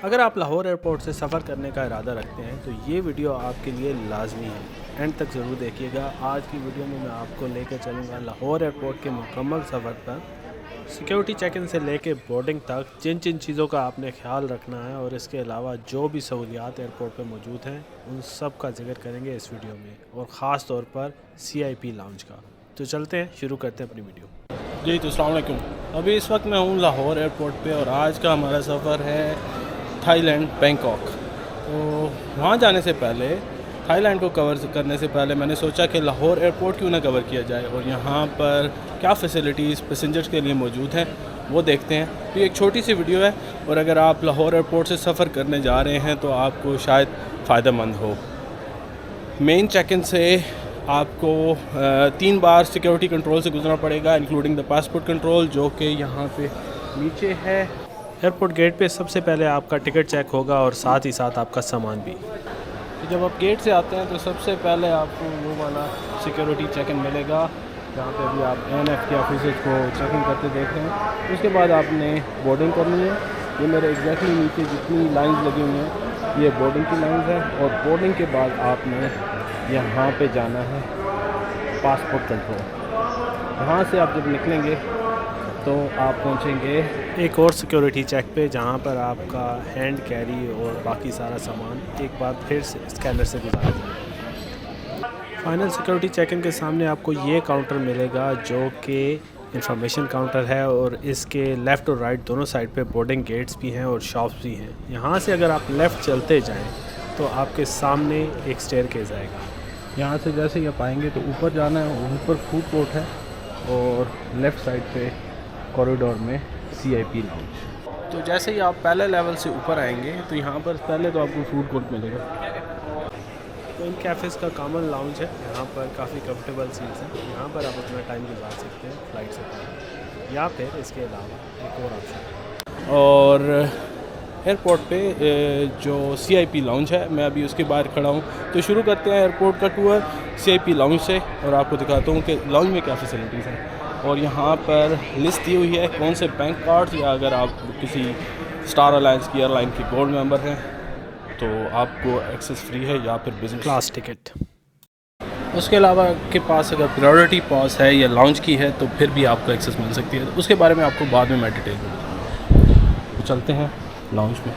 अगर आप लाहौर एयरपोर्ट से सफ़र करने का इरादा रखते हैं तो ये वीडियो आपके लिए लाजमी है। एंड तक ज़रूर देखिएगा। आज की वीडियो में मैं आपको लेकर चलूँगा लाहौर एयरपोर्ट के मुकम्मल सफ़र पर। सिक्योरिटी चेक इन से लेकर बोर्डिंग तक जिन जिन चीज़ों का आपने ख्याल रखना है और इसके अलावा जो भी सहूलियात एयरपोर्ट पर मौजूद हैं उन सब का जिक्र करेंगे इस वीडियो में, और ख़ास तौर पर CIP लाउंज का। तो चलते हैं, शुरू करते हैं अपनी वीडियो। जी तो अस्सलाम वालेकुम। अभी इस वक्त मैं हूँ लाहौर एयरपोर्ट पे और आज का हमारा सफ़र है थाईलैंड बैंकॉक। तो वहाँ जाने से पहले, थाईलैंड को कवर करने से पहले मैंने सोचा कि लाहौर एयरपोर्ट क्यों ना कवर किया जाए और यहाँ पर क्या फ़ैसिलिटीज़ पैसेंजर्स के लिए मौजूद हैं वो देखते हैं। तो ये एक छोटी सी वीडियो है और अगर आप लाहौर एयरपोर्ट से सफ़र करने जा रहे हैं तो आपको शायद फ़ायदेमंद हो। मेन चेक इन से आपको 3 बार सिक्योरिटी कंट्रोल से गुजरना पड़ेगा, इंक्लूडिंग द पासपोर्ट कंट्रोल, जो कि यहाँ पे नीचे है। एयरपोर्ट गेट पे सबसे पहले आपका टिकट चेक होगा और साथ ही साथ आपका सामान भी। तो जब आप गेट से आते हैं तो सबसे पहले आपको वो वाला सिक्योरिटी चेक इन मिलेगा जहाँ पे अभी आप ANF के ऑफिसर्स को चेक इन करते देख रहे हैं। उसके बाद आपने बोर्डिंग करनी है। ये मेरे एग्जैक्टली नीचे जितनी लाइंस लगी हुई हैं ये बोर्डिंग की लाइंस हैं, और बोर्डिंग के बाद आपने यहाँ पे जाना है पासपोर्ट कंट्रोल। यहाँ से आप जब निकलेंगे तो आप पहुँचेंगे एक और सिक्योरिटी चेक पे जहाँ पर आपका हैंड कैरी और बाकी सारा सामान एक बार फिर से स्कैनर से गुजारा जाएगा। फाइनल सिक्योरिटी चेक इन के सामने आपको ये काउंटर मिलेगा जो कि इंफॉर्मेशन काउंटर है, और इसके लेफ़्ट और राइट दोनों साइड पे बोर्डिंग गेट्स भी हैं और शॉप्स भी हैं। यहाँ से अगर आप लेफ़्ट चलते जाएँ तो आपके सामने एक स्टेयरकेस आएगा। यहाँ से जैसे ही आप आएंगे तो ऊपर जाना है, ऊपर फूड कोर्ट है और लेफ़्ट साइड पे कॉरिडोर में CIP लाउंज। तो जैसे ही आप पहले लेवल से ऊपर आएंगे तो यहाँ पर पहले तो आपको फूड कोर्ट मिलेगा। तो इन कैफ़ेज़ का कॉमन लाउंज है। यहाँ पर काफ़ी कंफर्टेबल सीट्स हैं। यहाँ पर आप अपना टाइम गुजार सकते हैं फ़्लाइट से पहले, या फिर इसके अलावा एक और ऑप्शन। और एयरपोर्ट पे जो CIP लाउंज है, मैं अभी उसके बाहर खड़ा हूँ। तो शुरू करते हैं एयरपोर्ट का टूर CIP लाउंज से और आपको दिखाता हूँ कि लाउंज में क्या फैसिलिटीज़ हैं। और यहाँ पर लिस्ट दी हुई है कौन से बैंक कार्ड्स, या अगर आप किसी स्टार अलायंस की एयरलाइन के गोल्ड मेंबर हैं तो आपको एक्सेस फ्री है, या फिर बिजनेस क्लास टिकट। उसके अलावा आपके पास अगर प्रायोरिटी पास है या लाउंज की है तो फिर भी आपको एक्सेस मिल सकती है। उसके बारे में आपको बाद में मैं डिटेल में बताऊँगा। तो चलते हैं लाउंज में।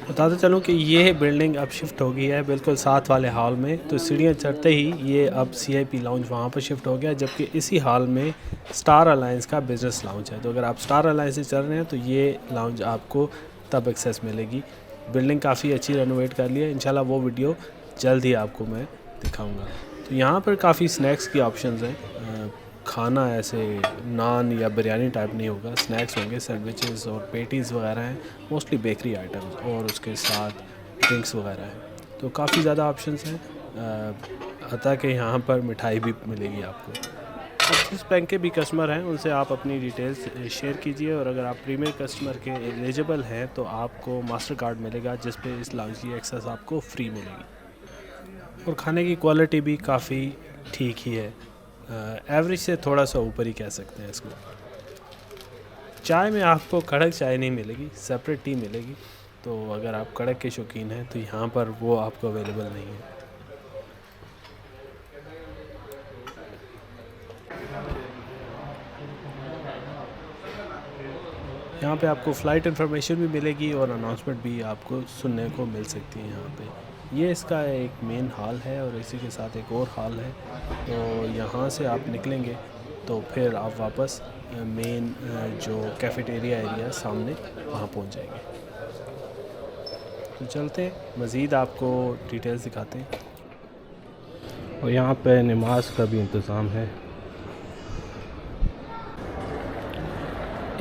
बताते चलूँ कि ये बिल्डिंग अब शिफ्ट हो गई है बिल्कुल साथ वाले हॉल में। तो सीढ़ियाँ चढ़ते ही ये अब CIP लाउंज वहाँ पर शिफ्ट हो गया, जबकि इसी हॉल में स्टार अलायंस का बिज़नेस लाउंज है। तो अगर आप स्टार अलायंस से चल रहे हैं तो ये लाउंज आपको तब एक्सेस मिलेगी। बिल्डिंग काफ़ी अच्छी रेनोवेट कर ली है। इंशाल्लाह वो वीडियो जल्द ही आपको मैं दिखाऊँगा। तो यहाँ पर काफ़ी स्नैक्स की ऑप्शंस हैं। खाना ऐसे नान या बिरयानी टाइप नहीं होगा, स्नैक्स होंगे, सैंडविचेस और पेटीज़ वगैरह हैं, मोस्टली बेकरी आइटम्स, और उसके साथ ड्रिंक्स वगैरह हैं। तो काफ़ी ज़्यादा ऑप्शंस हैं। अतः कि यहाँ पर मिठाई भी मिलेगी आपको। अब जिस बैंक के भी कस्टमर हैं उनसे आप अपनी डिटेल्स शेयर कीजिए, और अगर आप प्रीमियर कस्टमर के एलिजिबल हैं तो आपको मास्टर कार्ड मिलेगा जिस पे इस लाउंज की एक्सेस आपको फ्री मिलेगी। और खाने की क्वालिटी भी काफ़ी ठीक ही है, एवरेज से थोड़ा सा ऊपर ही कह सकते हैं इसको। चाय में आपको कड़क चाय नहीं मिलेगी, सेपरेट टी मिलेगी। तो अगर आप कड़क के शौकीन हैं तो यहाँ पर वो आपको अवेलेबल नहीं है। यहाँ पे आपको फ़्लाइट इन्फॉर्मेशन भी मिलेगी और अनाउंसमेंट भी आपको सुनने को मिल सकती है। यहाँ पे ये इसका एक मेन हॉल है और इसी के साथ एक और हॉल है। तो यहाँ से आप निकलेंगे तो फिर आप वापस मेन जो कैफ़ेटेरिया एरिया सामने वहाँ पहुँच जाएंगे। तो चलते हैं, मज़ीद आपको डिटेल्स दिखाते हैं। और यहाँ पे नमाज का भी इंतज़ाम है।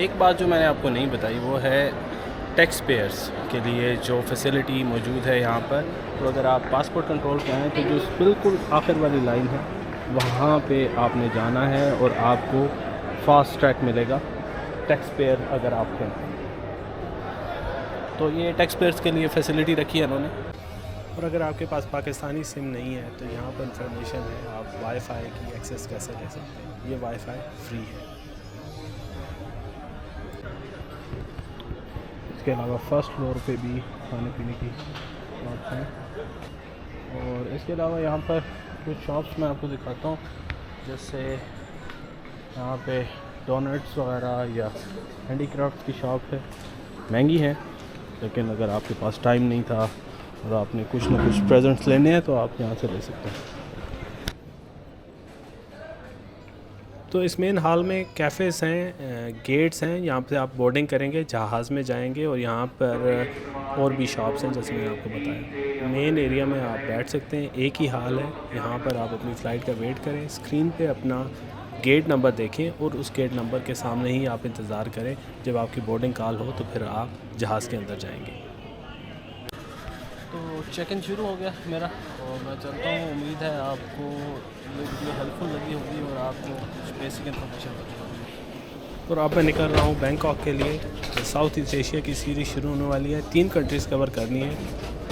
एक बात जो मैंने आपको नहीं बताई वो है टैक्स पेयर्स के लिए जो फैसिलिटी मौजूद है यहाँ पर। तो अगर आप पासपोर्ट कंट्रोल पे आएँ तो जो बिल्कुल आखिर वाली लाइन है वहाँ पे आपने जाना है और आपको फास्ट ट्रैक मिलेगा टैक्स पेयर अगर आप हैं। तो ये टैक्स पेयर्स के लिए फैसिलिटी रखी है उन्होंने। और अगर आपके पास पाकिस्तानी सिम नहीं है तो यहाँ पर इंफॉर्मेशन है, आप वाईफाई की एक्सेस कैसे ले सकते हैं। ये वाईफाई फ्री है। इसके अलावा फर्स्ट फ्लोर पे भी खाने पीने की शॉप्स हैं, और इसके अलावा यहाँ पर कुछ शॉप्स मैं आपको दिखाता हूँ, जैसे यहाँ पे डोनट्स वगैरह या हैंडीक्राफ्ट की शॉप है। महंगी है, लेकिन अगर आपके पास टाइम नहीं था और आपने कुछ ना कुछ प्रेजेंट्स लेने हैं तो आप यहाँ से ले सकते हैं। तो इस मेन हॉल में कैफ़ेज़ हैं, गेट्स हैं, यहाँ पे आप बोर्डिंग करेंगे, जहाज़ में जाएंगे, और यहाँ पर और भी शॉप्स हैं जैसे मैंने आपको बताया। मेन एरिया में आप बैठ सकते हैं, एक ही हॉल है। यहाँ पर आप अपनी फ़्लाइट का वेट करें, स्क्रीन पे अपना गेट नंबर देखें और उस गेट नंबर के सामने ही आप इंतज़ार करें। जब आपकी बोर्डिंग कॉल हो तो फिर आप जहाज़ के अंदर जाएंगे। तो चेक इन शुरू हो गया मेरा, और मैं चलता हूँ। उम्मीद है आपको ये वीडियो हेल्पफुल लगी होगी और आपको कुछ बेसिक इन्फॉर्मेशन लगी होगी। और अब मैं निकल रहा हूँ बैंकॉक के लिए। साउथ ईस्ट एशिया की सीरीज़ शुरू होने वाली है, 3 कंट्रीज़ कवर करनी है।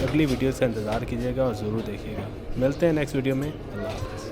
अगली वीडियो से इंतज़ार कीजिएगा और ज़रूर देखिएगा। मिलते हैं नेक्स्ट वीडियो में। अल्लाह हाफ़िज़।